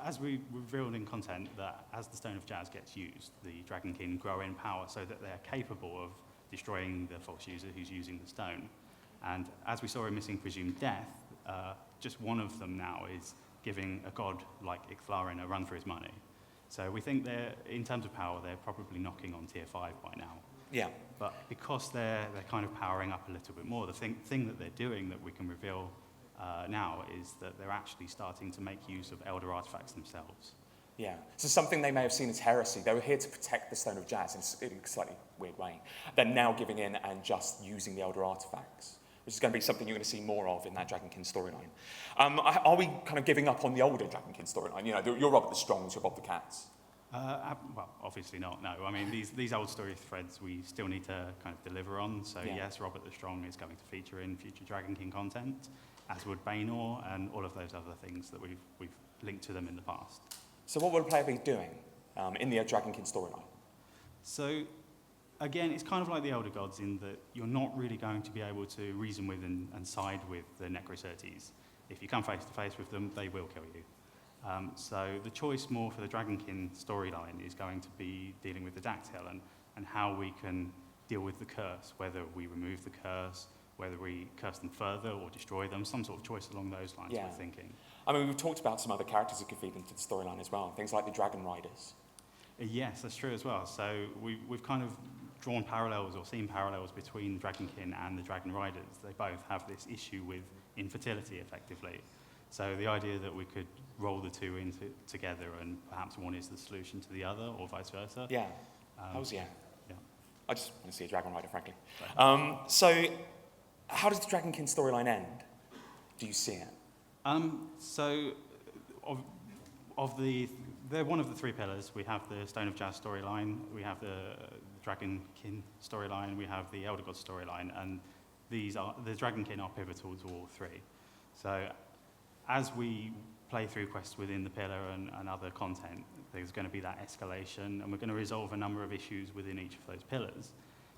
Speaker 6: as we revealed in content, that as the Stone of Jazz gets used, the dragonkin grow in power so that they're capable of destroying the false user who's using the stone. And as we saw in Missing Presumed Death, just one of them now is giving a god like Icthlarin a run for his money. So we think they're, in terms of power, they're probably knocking on tier 5 by now.
Speaker 2: Yeah.
Speaker 6: But because they're kind of powering up a little bit more, the thing that they're doing that we can reveal now is that they're actually starting to make use of Elder artifacts themselves.
Speaker 2: Yeah, so something they may have seen as heresy. They were here to protect the Stone of Jazz in a slightly weird way. They're now giving in and just using the Elder artifacts, which is going to be something you're going to see more of in that Dragonkin storyline. Are we kind of giving up on the older Dragonkin storyline? You know, you're Robert the Strongs, you're Bob the Cats.
Speaker 6: Well, obviously not, no. I mean, these old story threads we still need to kind of deliver on. So yes, Robert the Strong is going to feature in future Dragonkin content, as would Baynor and all of those other things that we've linked to them in the past.
Speaker 2: So what will a player be doing in the Dragonkin storyline?
Speaker 6: So again, it's kind of like the Elder Gods in that you're not really going to be able to reason with and side with the Necrocertes. If you come face to face with them, they will kill you. So the choice more for the Dragonkin storyline is going to be dealing with the dactyl and how we can deal with the curse, whether we remove the curse, whether we curse them further or destroy them, some sort of choice along those lines we're thinking.
Speaker 2: I mean, we've talked about some other characters that could feed into the storyline as well, things like the Dragon Riders.
Speaker 6: Yes, that's true as well. So we've kind of drawn parallels or seen parallels between Dragonkin and the Dragon Riders. They both have this issue with infertility, effectively. So the idea that we could roll the two together and perhaps one is the solution to the other or vice versa.
Speaker 2: Yeah,
Speaker 6: Yeah.
Speaker 2: I just want to see a Dragon Rider, frankly. So how does the Dragonkin storyline end? Do you see it?
Speaker 6: So they're one of the three pillars. We have the Stone of Jazz storyline, we have the Dragonkin storyline, we have the Elder God storyline, and the Dragonkin are pivotal to all three. So as we play through quests within the pillar and other content, there's going to be that escalation, and we're going to resolve a number of issues within each of those pillars.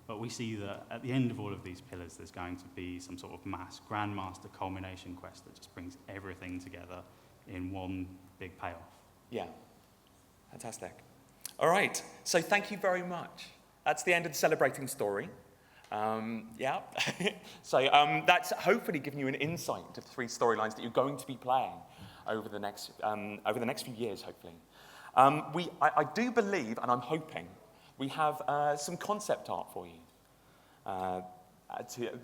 Speaker 6: But we see that at the end of all of these pillars, there's going to be some sort of mass Grandmaster culmination quest that just brings everything together in one big payoff.
Speaker 2: Yeah, fantastic. All right, so thank you very much. That's the end of the Celebrating Story. So that's hopefully given you an insight into the three storylines that you're going to be playing over the next few years, hopefully. I do believe, and I'm hoping, we have some concept art for you.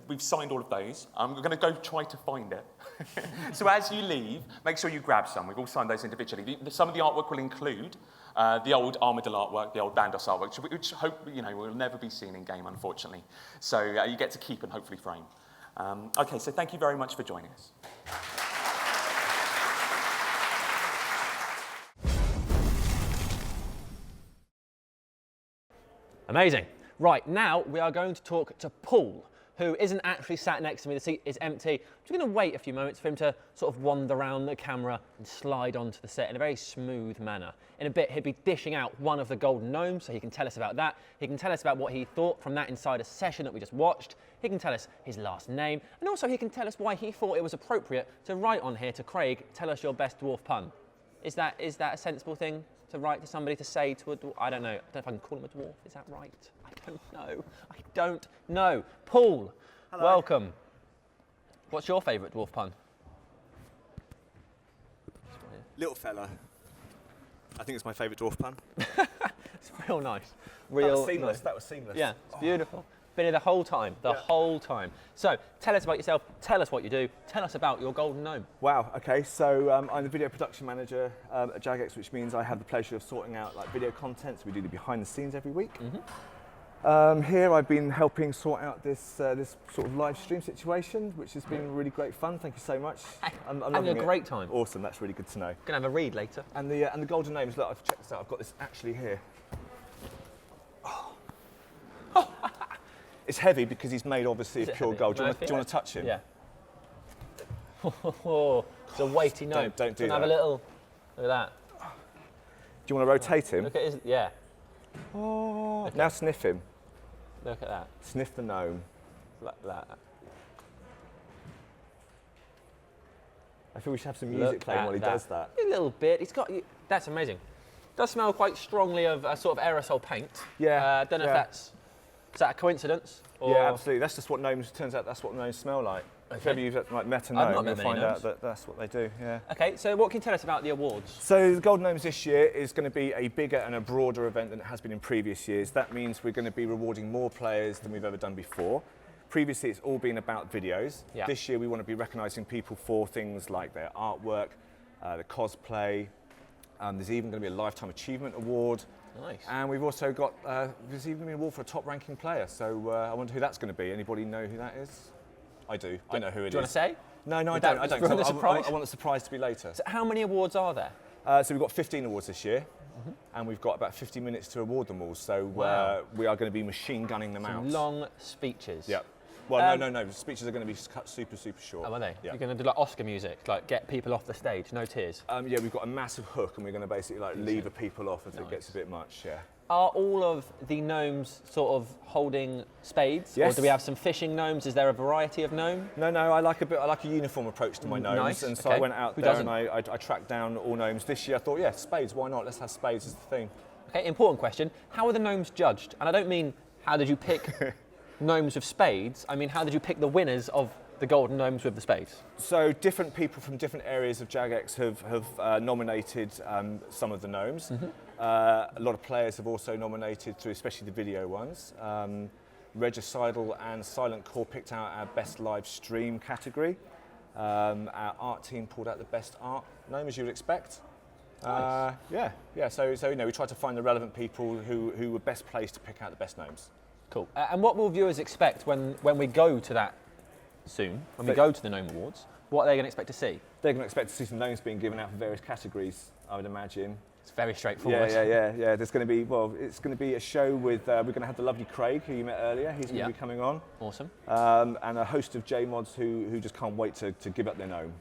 Speaker 2: We've signed all of those. We're going to go try to find it. So as you leave, make sure you grab some. We've all signed those individually. Some of the artwork will include the old Armadil artwork, the old Bandos artwork, which hope will never be seen in game, unfortunately. So you get to keep and hopefully frame. Okay, so thank you very much for joining us.
Speaker 7: Amazing. Right, now we are going to talk to Paul, who isn't actually sat next to me. The seat is empty. I'm just going to wait a few moments for him to sort of wander around the camera and slide onto the set in a very smooth manner. In a bit, he'll be dishing out one of the golden gnomes, so he can tell us about that. He can tell us about what he thought from that insider session that we just watched. He can tell us his last name, and also he can tell us why he thought it was appropriate to write on here to Craig, tell us your best dwarf pun. Is that a sensible thing to write to somebody to say to a dwarf? I don't know. I don't know if I can call him a dwarf. Is that right? I don't know. Paul, hello. Welcome. What's your favourite dwarf pun?
Speaker 8: Little fella. I think it's my favourite dwarf pun.
Speaker 7: It's real nice. Real
Speaker 8: that was seamless.
Speaker 7: nice.
Speaker 8: That was seamless.
Speaker 7: Yeah, it's beautiful. Been here the whole time. The whole time. So, tell us about yourself. Tell us what you do. Tell us about your golden gnome.
Speaker 8: Wow. Okay. So I'm the video production manager at Jagex, which means I have the pleasure of sorting out like video content. So we do the behind the scenes every week. Here I've been helping sort out this sort of live stream situation, which has been really great fun. Thank you so much. I'm
Speaker 7: Having
Speaker 8: loving
Speaker 7: a
Speaker 8: it.
Speaker 7: great time.
Speaker 8: Awesome, that's really good to know.
Speaker 7: Gonna have a read later.
Speaker 8: And the golden names, look, I've checked this out. I've got this actually here. Oh. It's heavy because he's made obviously of pure
Speaker 7: heavy?
Speaker 8: gold. Do you
Speaker 7: Murphy?
Speaker 8: want to touch him?
Speaker 7: Yeah. It's a weighty gnome.
Speaker 8: Don't do
Speaker 7: Have a
Speaker 8: that.
Speaker 7: little. Look at that.
Speaker 8: Do you want to rotate him?
Speaker 7: Look at his. Yeah.
Speaker 8: Oh. Now sniff him.
Speaker 7: Look at that.
Speaker 8: Sniff the gnome.
Speaker 7: Like that.
Speaker 8: I feel we should have some music
Speaker 7: Look
Speaker 8: playing
Speaker 7: at
Speaker 8: while he does that.
Speaker 7: A little bit. He's got. That's amazing. Does smell quite strongly of a sort of aerosol paint.
Speaker 8: Yeah.
Speaker 7: Don't know if
Speaker 8: yeah.
Speaker 7: that's. Is that a coincidence? Or
Speaker 8: Yeah, absolutely. That's just what gnomes. Turns out that's what gnomes smell like. If
Speaker 7: Okay.
Speaker 8: ever you've like met a
Speaker 7: I've
Speaker 8: gnome,
Speaker 7: not met
Speaker 8: you'll
Speaker 7: many
Speaker 8: find
Speaker 7: gnomes.
Speaker 8: out that that's what they do. Yeah.
Speaker 7: Okay, so what can you tell us about the awards?
Speaker 8: So the Golden Gnomes this year is going to be a bigger and a broader event than it has been in previous years. That means we're going to be rewarding more players than we've ever done before. Previously, it's all been about videos.
Speaker 7: Yeah.
Speaker 8: This year, we want to be recognising people for things like their artwork, the cosplay. There's even going to be a Lifetime Achievement Award.
Speaker 7: Nice.
Speaker 8: And we've also got, there's even an award for a top-ranking player. So I wonder who that's going to be. Anybody know who that is? I do. I know who it is.
Speaker 7: Do you want to say?
Speaker 8: No, I
Speaker 7: Would
Speaker 8: don't.
Speaker 7: that
Speaker 8: I don't.
Speaker 7: ruin
Speaker 8: 'cause
Speaker 7: the surprise?
Speaker 8: I want the surprise to be later.
Speaker 7: So how many awards are there?
Speaker 8: So we've got 15 awards this year, and we've got about 50 minutes to award them all. So
Speaker 7: Wow.
Speaker 8: we are going to be machine gunning them out.
Speaker 7: Some long speeches.
Speaker 8: Yep. Well,
Speaker 7: Um,
Speaker 8: no. Speeches are going to be cut super short.
Speaker 7: Oh, are they?
Speaker 8: Yeah.
Speaker 7: You're going to do like Oscar music, like get people off the stage, no tears.
Speaker 8: Yeah, we've got a massive hook, and we're going to basically like lever people off if it gets a bit much. Yeah.
Speaker 7: Are all of the gnomes sort of holding spades?
Speaker 8: Yes.
Speaker 7: Or do we have some fishing gnomes? Is there a variety of gnome?
Speaker 8: No, I like a uniform approach to my gnomes,
Speaker 7: Nice,
Speaker 8: and so
Speaker 7: okay.
Speaker 8: I went out
Speaker 7: Who
Speaker 8: there
Speaker 7: doesn't?
Speaker 8: and I tracked down all gnomes. This year I thought, yeah, spades. Why not? Let's have spades as the theme.
Speaker 7: Okay, important question. How are the gnomes judged? And I don't mean how did you pick gnomes with spades. I mean, how did you pick the winners of the golden gnomes with the spades?
Speaker 8: So different people from different areas of Jagex have nominated some of the gnomes. A lot of players have also nominated through, especially the video ones. Regicidal and Silent Core picked out our best live stream category. Our art team pulled out the best art gnome, as you would expect.
Speaker 7: Nice.
Speaker 8: Yeah. So you know, we tried to find the relevant people who were best placed to pick out the best gnomes.
Speaker 7: Cool. And what will viewers expect when we go to that soon, when we go to the Gnome Awards? What are they going to expect to see?
Speaker 8: They're going to expect to see some gnomes being given out for various categories, I would imagine.
Speaker 7: It's very straightforward.
Speaker 8: Yeah. There's going to be, it's going to be a show with, we're going to have the lovely Craig, who you met earlier. He's going to be coming on.
Speaker 7: Awesome.
Speaker 8: And a host of J-mods who just can't wait to give up their gnome.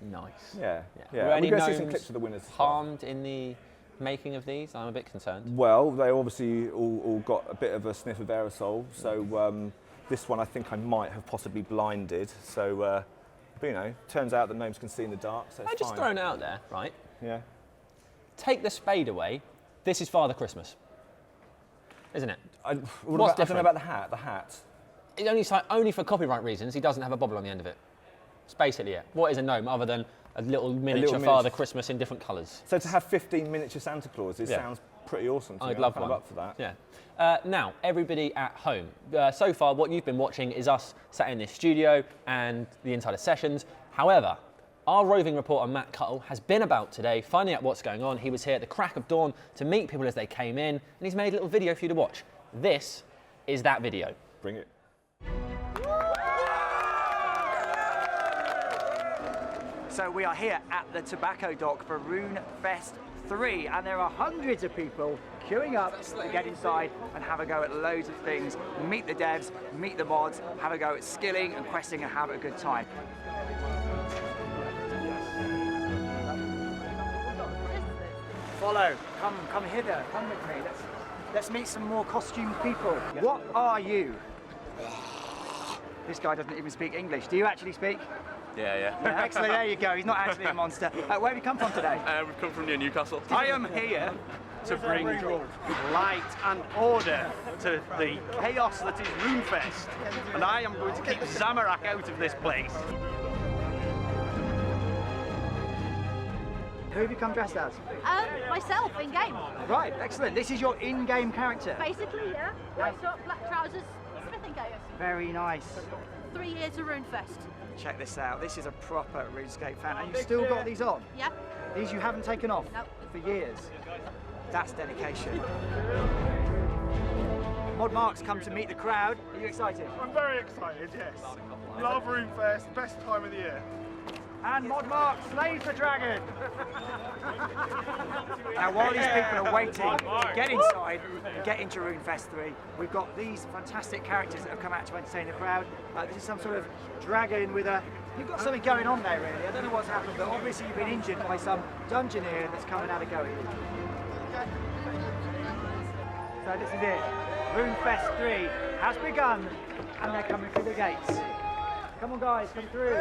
Speaker 7: Nice.
Speaker 8: Yeah.
Speaker 7: Were
Speaker 8: We're
Speaker 7: any
Speaker 8: going to see some
Speaker 7: gnomes
Speaker 8: clips of the winners as well.
Speaker 7: harmed in the making of these? I'm a bit concerned.
Speaker 8: Well, they obviously all got a bit of a sniff of aerosol. So this one I think I might have possibly blinded. So, but you know, turns out that gnomes can see in the dark, so it's
Speaker 7: I'm just
Speaker 8: fine.
Speaker 7: throwing it out there, right?
Speaker 8: Yeah.
Speaker 7: Take the spade away. This is Father Christmas, isn't it?
Speaker 8: I don't
Speaker 7: different?
Speaker 8: know about the hat. The hat.
Speaker 7: It's only for copyright reasons. He doesn't have a bobble on the end of it. It's basically it. What is a gnome other than a little miniature Father
Speaker 8: miniature.
Speaker 7: Christmas in different colours?
Speaker 8: So to have 15 miniature Santa Clauses
Speaker 7: Yeah.
Speaker 8: sounds pretty awesome to me.
Speaker 7: I'd love
Speaker 8: I'm kind
Speaker 7: one.
Speaker 8: of up for that.
Speaker 7: Yeah. Now, everybody at home. So far, what you've been watching is us sat in this studio and the inside of sessions. However, our roving reporter, Matt Cuttle, has been about today, finding out what's going on. He was here at the crack of dawn to meet people as they came in, and he's made a little video for you to watch. This is that video.
Speaker 8: Bring it.
Speaker 9: So we are here at the Tobacco Dock for RuneFest 3, and there are hundreds of people queuing up to get inside and have a go at loads of things, meet the devs, meet the mods, have a go at skilling and questing and have a good time. Follow, come hither, come with me. Let's meet some more costumed people. What are you? This guy doesn't even speak English. Do you actually speak?
Speaker 10: Yeah.
Speaker 9: Yeah, excellent, there you go. He's not actually a monster. Where have you come from today?
Speaker 10: We've come from near Newcastle.
Speaker 9: I am here to bring light and order to the chaos that is RuneFest. And I am going to keep Zamorak out of this place. Who have you come dressed as?
Speaker 11: Myself, in-game.
Speaker 9: Right, excellent. This is your in-game character.
Speaker 11: Basically, yeah. White top, black trousers, smithing chaos.
Speaker 9: Very nice.
Speaker 11: 3 years of RuneFest.
Speaker 9: Check this out. This is a proper RuneScape fan. And you've still got these on?
Speaker 11: Yeah.
Speaker 9: These you haven't taken off?
Speaker 11: Nope.
Speaker 9: For years. That's dedication. Mod Mark's come to meet the crowd. Are you excited?
Speaker 12: I'm very excited, yes. Love RuneFest, best time of the year.
Speaker 9: And Mod Mark slays the dragon. Now, while these people are waiting to get inside and get into RuneFest 3, we've got these fantastic characters that have come out to entertain the crowd. This is some sort of dragon with a... You've got something going on there, really. I don't know what's happened, but obviously you've been injured by some dungeoneer that's come and had a go at you. So this is it. RuneFest 3 has begun, and they're coming through the gates. Come on, guys, come through.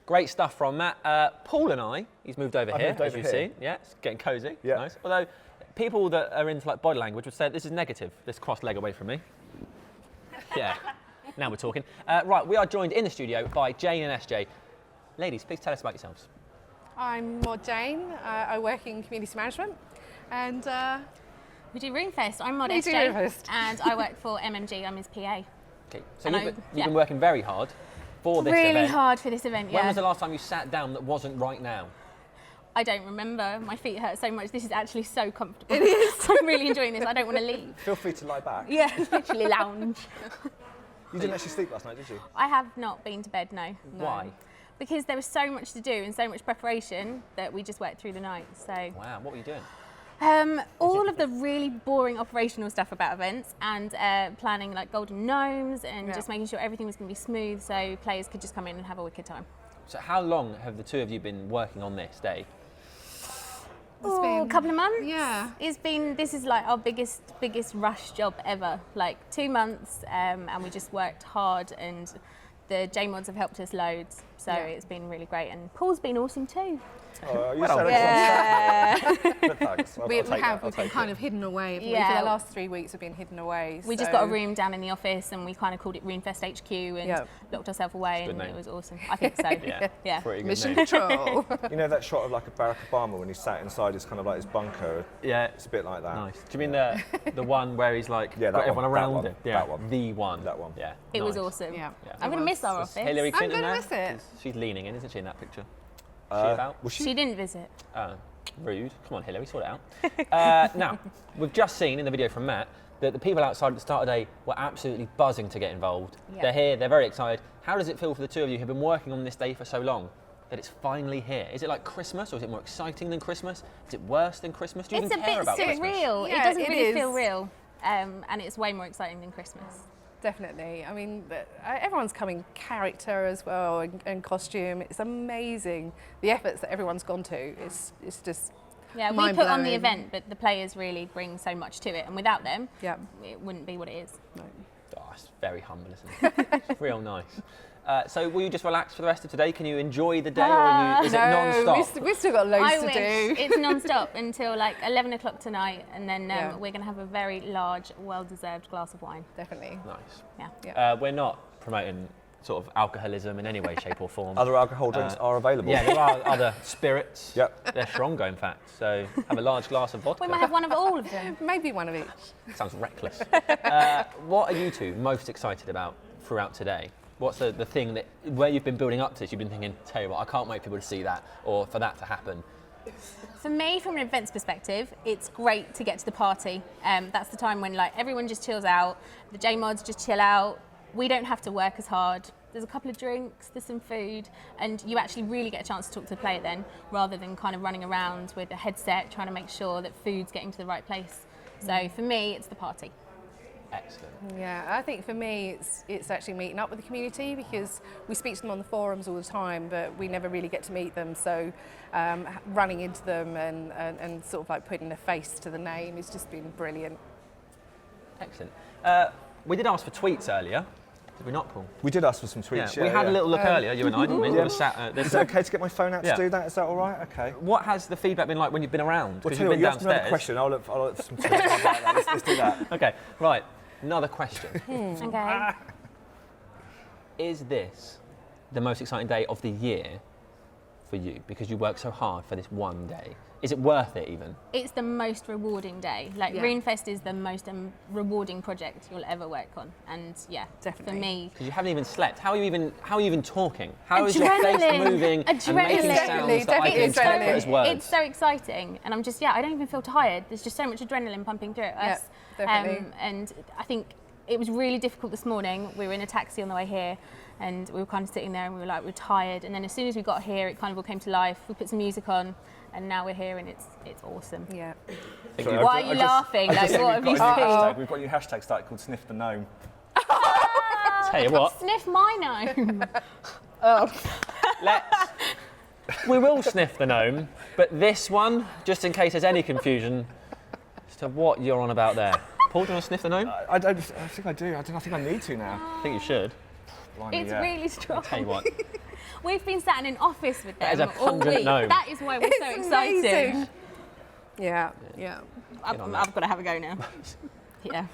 Speaker 7: Great stuff from Matt. Paul and I, he's moved over here, as you've seen. Yeah, it's getting cosy.
Speaker 8: Yeah.
Speaker 7: Nice. Although people that are into like body language would say this is negative. This crossed leg away from me. Yeah. Now we're talking. Right, we are joined in the studio by Jane and SJ. Ladies, please tell us about yourselves.
Speaker 13: I'm Maud Jane. I work in community management, and
Speaker 14: we do RuneFest. I'm Maud
Speaker 13: we do
Speaker 14: SJ,
Speaker 13: RuneFest.
Speaker 14: and I work for MMG. I'm his PA.
Speaker 7: Okay, so you've been working very hard for this
Speaker 14: really
Speaker 7: event.
Speaker 14: hard for this event.
Speaker 7: When was the last time you sat down that wasn't right now?
Speaker 14: I don't remember. My feet hurt so much. This is actually so comfortable. It is. I'm really enjoying this. I don't want to leave.
Speaker 8: Feel free to lie back.
Speaker 14: Yeah, literally lounge.
Speaker 8: You didn't actually sleep last night, did you?
Speaker 14: I have not been to bed, no.
Speaker 7: Why?
Speaker 14: Because there was so much to do and so much preparation that we just worked through the night. So.
Speaker 7: Wow, what were you doing?
Speaker 14: All of the really boring operational stuff about events and planning like golden gnomes and just making sure everything was going to be smooth so players could just come in and have a wicked time.
Speaker 7: So how long have the two of you been working on this day?
Speaker 14: A couple of months.
Speaker 13: Yeah.
Speaker 14: This is like our biggest rush job ever. Like 2 months, and we just worked hard, and the JMods have helped us loads. So it's been really great, and Paul's been awesome too.
Speaker 8: Oh, you
Speaker 13: We've been kind of hidden away. For the last 3 weeks we've been hidden away.
Speaker 14: We just got a room down in the office and we kind of called it RuneFest HQ and locked ourselves away, and it was awesome. I think so. Yeah.
Speaker 13: Mission control.
Speaker 8: You know that shot of like a Barack Obama when he sat inside his kind of like his bunker?
Speaker 7: Yeah.
Speaker 8: It's a bit like that.
Speaker 7: Nice. Do you mean the one where he's like got everyone around him? Yeah, that one. The one.
Speaker 8: That one.
Speaker 7: Yeah.
Speaker 14: It was awesome. Yeah. I'm going to miss our office.
Speaker 7: Hillary Clinton
Speaker 13: I'm going to miss it.
Speaker 7: She's leaning in, isn't she, in that picture? She about?
Speaker 14: She didn't visit.
Speaker 7: Oh, rude. Come on, Hillary, sort it out. Now, we've just seen in the video from Matt that the people outside at the start of the day were absolutely buzzing to get involved.
Speaker 14: Yeah.
Speaker 7: They're here, they're very excited. How does it feel for the two of you who've been working on this day for so long, that it's finally here? Is it like Christmas, or is it more exciting than Christmas? Is it worse than Christmas? Do you
Speaker 14: It's
Speaker 7: even
Speaker 14: a
Speaker 7: care
Speaker 14: bit
Speaker 7: about Christmas?
Speaker 14: surreal.
Speaker 13: Yeah,
Speaker 14: it doesn't
Speaker 13: it
Speaker 14: really
Speaker 13: is.
Speaker 14: feel real, and it's way more exciting than Christmas.
Speaker 13: Definitely. I mean, everyone's coming character as well and costume. It's amazing the efforts that everyone's gone to. It's just
Speaker 14: Yeah, we put on the event, but the players really bring so much to it, and without them, it wouldn't be what it is.
Speaker 13: No.
Speaker 7: Oh, it's very humble, isn't it? It's real nice. So will you just relax for the rest of today? Can you enjoy the day, or is it non-stop?
Speaker 13: We've still got loads to do.
Speaker 14: It's non-stop until like 11 o'clock tonight, and then we're going to have a very large, well-deserved glass of wine.
Speaker 13: Definitely.
Speaker 7: Nice.
Speaker 14: Yeah.
Speaker 7: We're not promoting sort of alcoholism in any way, shape or form.
Speaker 8: Other alcohol drinks are available.
Speaker 7: Yeah, there are other spirits.
Speaker 8: Yep.
Speaker 7: They're stronger, in fact. So have a large glass of vodka.
Speaker 14: We might have one of all of them.
Speaker 13: Maybe one of each.
Speaker 7: Sounds reckless. What are you two most excited about throughout today? What's the thing that, where you've been building up to this, you've been thinking, tell you what, I can't wait for people to see that, or for that to happen?
Speaker 14: For me, from an events perspective, it's great to get to the party. That's the time when like everyone just chills out, the JMods just chill out. We don't have to work as hard. There's a couple of drinks, there's some food, and you actually really get a chance to talk to the player then, rather than kind of running around with a headset trying to make sure that food's getting to the right place. So for me, it's the party.
Speaker 7: Excellent.
Speaker 13: Yeah, I think for me it's actually meeting up with the community, because we speak to them on the forums all the time, but we never really get to meet them. So running into them and sort of like putting a face to the name has just been brilliant.
Speaker 7: Excellent. We did ask for tweets earlier. Did we not, Paul?
Speaker 8: We did ask for some tweets.
Speaker 7: Yeah, we had a little look earlier, you and I, didn't we? We were sat,
Speaker 8: Is it okay to get my phone out to do that? Is that all right? Okay.
Speaker 7: What has the feedback been like when you've been around?
Speaker 8: Well,
Speaker 7: Because you've been
Speaker 8: you have
Speaker 7: downstairs.
Speaker 8: another question. I'll look for some tweets like that. Let's do that.
Speaker 7: Okay, right. Another question.
Speaker 14: Okay.
Speaker 7: Is this the most exciting day of the year for you because you work so hard for this one day? Is it worth it even?
Speaker 14: It's the most rewarding day. Like RuneFest is the most rewarding project you'll ever work on, and yeah,
Speaker 13: definitely.
Speaker 14: For me,
Speaker 7: Because you haven't even slept. How are you even talking? How is your face moving and making sounds that I can interpret as words?
Speaker 14: It's so exciting, and I don't even feel tired. There's just so much adrenaline pumping through us.
Speaker 13: Definitely.
Speaker 14: And I think it was really difficult this morning. We were in a taxi on the way here, and we were kind of sitting there, and we were tired. And then as soon as we got here, it kind of all came to life. We put some music on, and now we're here, and it's awesome.
Speaker 13: Yeah.
Speaker 14: Why are you laughing? Like, what have you seen?
Speaker 8: We've got a new hashtag started called Sniff the Gnome.
Speaker 7: Tell you what.
Speaker 14: Sniff my gnome.
Speaker 7: We will sniff the gnome, but this one, just in case there's any confusion as to what you're on about there. Paul, do you want to sniff the gnome?
Speaker 8: I think I do. I think I need to now.
Speaker 7: I think you should.
Speaker 8: Blimey,
Speaker 14: It's really strong.
Speaker 7: I'll tell you what.
Speaker 14: We've been sat in an office with them
Speaker 7: That is a
Speaker 14: all
Speaker 7: pungent
Speaker 14: week.
Speaker 7: gnome.
Speaker 14: That is why we're so excited.
Speaker 13: Amazing. Yeah.
Speaker 14: I've got to have a go now. Yeah.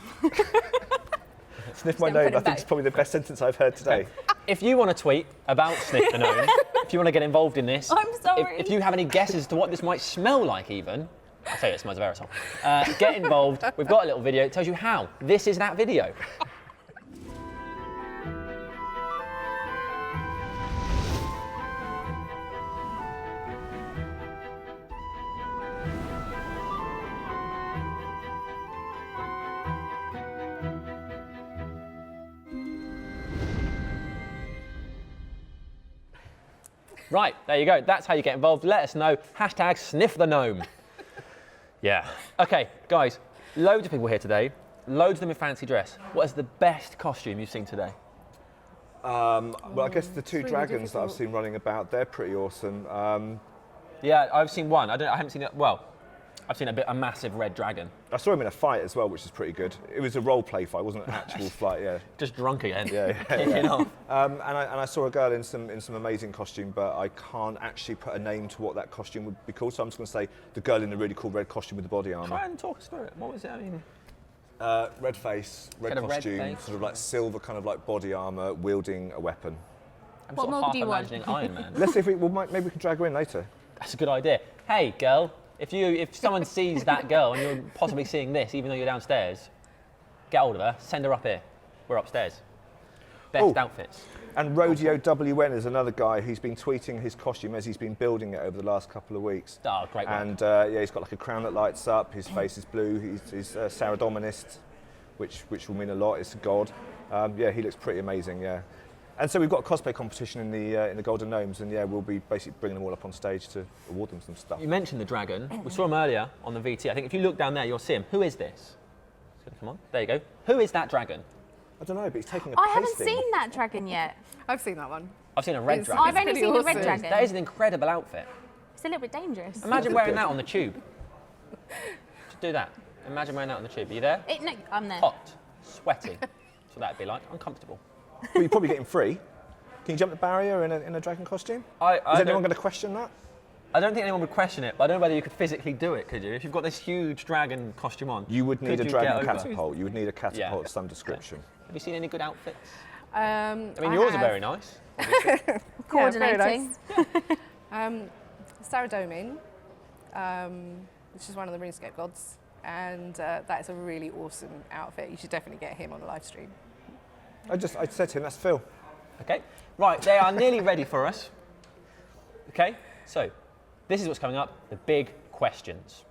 Speaker 8: Sniff my gnome, I think it's probably the best sentence I've heard today.
Speaker 7: If you want to tweet about Sniff the Gnome, if you want to get involved in this,
Speaker 14: I'm sorry.
Speaker 7: If you have any guesses as to what this might smell like even, I'll tell you it smells of aerosol. Get involved. We've got a little video. It tells you how. This is that video. Right, there you go. That's how you get involved. Let us know. Hashtag sniff the gnome. Yeah. Okay, guys, loads of people here today. Loads of them in fancy dress. What is the best costume you've seen today?
Speaker 8: Well, I guess the two dragons that I've seen running about, they're pretty awesome.
Speaker 7: Yeah, I've seen one. I haven't seen it. Well, I've seen a massive red dragon.
Speaker 8: I saw him in a fight as well, which is pretty good. It was a role play fight, wasn't an actual fight. Yeah.
Speaker 7: Just drunk again.
Speaker 8: Yeah.
Speaker 7: Off.
Speaker 8: And I saw a girl in some amazing costume, but I can't actually put a name to what that costume would be called. So I'm just going to say the girl in the really cool red costume with the body armor.
Speaker 7: Try and talk us through it. What was it? I mean,
Speaker 8: red face, red
Speaker 7: Kind of red
Speaker 8: costume,
Speaker 7: face.
Speaker 8: sort of like silver, kind of like body armor, wielding a weapon.
Speaker 7: I'm
Speaker 14: What
Speaker 7: sort of
Speaker 14: more
Speaker 7: half
Speaker 14: do you want?
Speaker 7: imagining Iron Man.
Speaker 8: Let's see if maybe we can drag her in later.
Speaker 7: That's a good idea. Hey, girl, if someone sees that girl and you're possibly seeing this, even though you're downstairs, get hold of her, send her up here. We're upstairs. Best outfits.
Speaker 8: And Rodeo WN is another guy who's been tweeting his costume as he's been building it over the last couple of weeks.
Speaker 7: Oh, great work.
Speaker 8: And he's got like a crown that lights up, his face is blue, he's Saradominist, which will mean a lot, it's a god. He looks pretty amazing, yeah. And so we've got a cosplay competition in the Golden Gnomes, and we'll be basically bringing them all up on stage to award them some stuff.
Speaker 7: You mentioned the dragon. We saw him earlier on the VT. I think if you look down there, you'll see him. Who is this? It's gonna come on. There you go. Who is that dragon?
Speaker 8: I don't know, but he's taking a
Speaker 14: I haven't
Speaker 8: pasting.
Speaker 14: seen that dragon yet.
Speaker 13: I've seen that one.
Speaker 7: I've seen a red dragon.
Speaker 14: I've only seen the red dragon.
Speaker 7: That is an incredible outfit.
Speaker 14: It's a little bit dangerous.
Speaker 7: Imagine wearing that on the tube. Just do that. Imagine wearing that on the tube. Are you there?
Speaker 14: No, I'm there.
Speaker 7: Hot, sweaty. That's what that'd be like. Uncomfortable.
Speaker 8: Well, you're probably getting free. Can you jump the barrier in a dragon costume? Is anyone going to question that?
Speaker 7: I don't think anyone would question it, but I don't know whether you could physically do it, could you? If you've got this huge dragon costume on.
Speaker 8: You would need a dragon
Speaker 7: get
Speaker 8: catapult. You would need a catapult of some description.
Speaker 7: Have you seen any good outfits?
Speaker 13: I
Speaker 7: mean, yours are very nice.
Speaker 14: Coordinating.
Speaker 13: Saradomin, which is one of the RuneScape gods, and that is a really awesome outfit. You should definitely get him on a live stream.
Speaker 8: I said to him, that's Phil.
Speaker 7: Okay, right, they are nearly ready for us. Okay, so this is what's coming up, the big questions.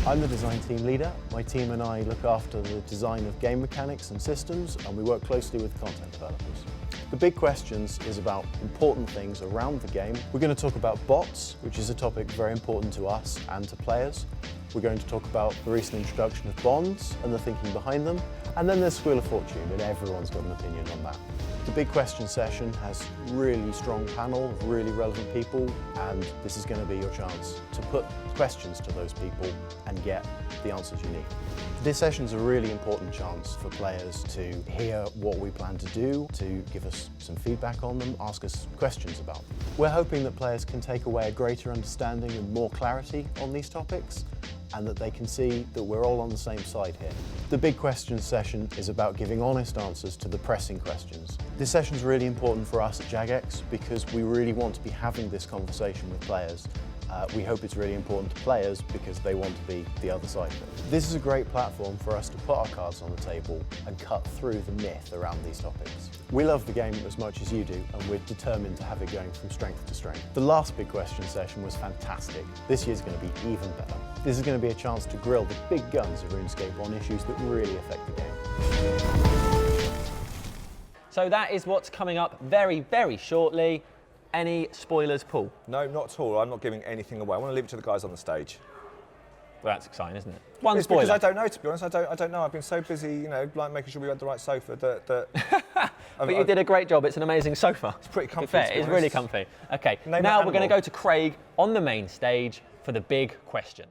Speaker 15: I'm the design team leader. My team and I look after the design of game mechanics and systems, and we work closely with content developers. The big questions is about important things around the game. We're going to talk about bots, which is a topic very important to us and to players. We're going to talk about the recent introduction of bonds and the thinking behind them. And then there's Wheel of Fortune, and everyone's got an opinion on that. The big question session has a really strong panel of really relevant people, and this is going to be your chance to put questions to those people and get the answers you need. This session is a really important chance for players to hear what we plan to do, to give us some feedback on them, ask us questions about them. We're hoping that players can take away a greater understanding and more clarity on these topics, and that they can see that we're all on the same side here. The big questions session is about giving honest answers to the pressing questions. This session is really important for us at Jagex because we really want to be having this conversation with players. We hope it's really important to players because they want to be the other side of it. This is a great platform for us to put our cards on the table and cut through the myth around these topics. We love the game as much as you do, and we're determined to have it going from strength to strength. The last big question session was fantastic. This year's going to be even better. This is going to be a chance to grill the big guns of RuneScape on issues that really affect the game.
Speaker 7: So that is what's coming up very, very shortly. Any spoilers, Paul?
Speaker 8: No, not at all. I'm not giving anything away. I want to leave it to the guys on the stage.
Speaker 7: Well, that's exciting, isn't it? One
Speaker 8: it's
Speaker 7: spoiler.
Speaker 8: Because I don't know, to be honest. I don't know. I've been so busy, you know, like making sure we had the right sofa that
Speaker 7: But you did a great job. It's an amazing sofa.
Speaker 8: It's pretty comfy.
Speaker 7: Fair. It's really comfy. Okay, now we're going to go to Craig on the main stage for the big question.